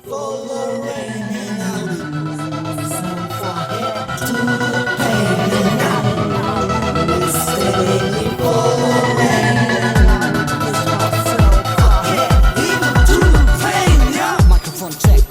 Microphone check.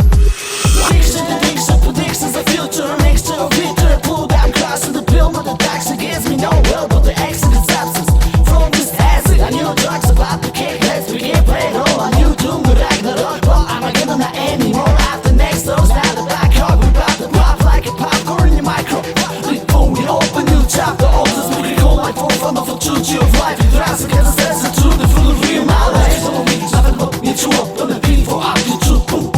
Dediction, predictions of future, mixture of eter. Pull back, crushin the pill, but the deduction gives me no will, but the exit is absence. From this acid, I knew drugs about the kick. Let's begin playrole. I knew doom, the ragnarock. Well, armageddon not anymore. After next dose, now the Bangkok.We about to pop like a popcorn in your micro. Boom, we open new chapter. All this we call like for fun of a choo-choo of life. Yggdrasil gets a sense of truth, the full of real knowledge. Follow me, nothing but mutual, on the beat for our future. Boom,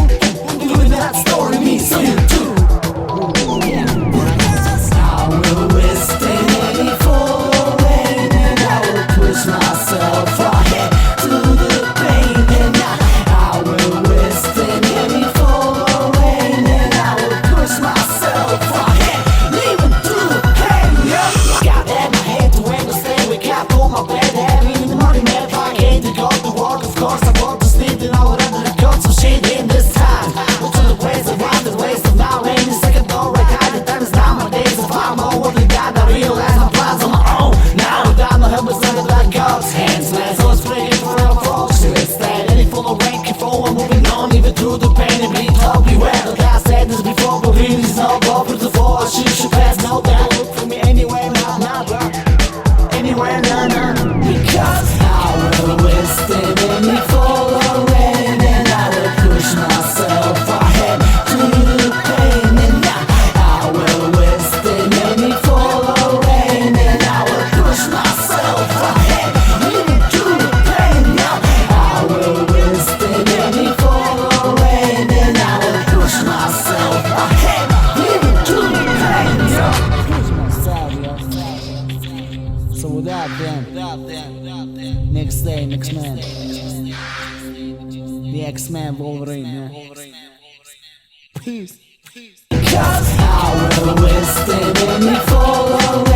doing that story means so you too. I will withstand any fall rain, and I will push myself ahead to the pain. And I will withstand any fall rain, and I will push myself ahead, even through the pain. Got that in my head to understand. Wake up on my bed, heavy in the morning, man. If I ain't to go to work, of course I want to sleep, and I would have to cut some shit in this time. Look to the ways around the ways of now, ain't a second door, right? The time is now, my days of I'm all what they got. I realize my plans on my own. Now without no help, it's not like God's hands, man. So it's praying for our folks to extend. Any full of rain can fall, I'm moving on, even through the pain and bleed. I'll beware. The last said this before, but really it's no go for the force. You should pass, no doubt. Look for me anywhere, not anywhere, no. Because I will withstand any fall of rain, and I will push myself ahead to the pain. And I will withstand any fall of rain, and I will push myself ahead, even through the pain. I will withstand any fall of rain, and I will push myself ahead, even through the pain. Push myself, yo. So without them, next day, next man, the X-Man Wolverine, man. Peace. Because I will withstand any fall of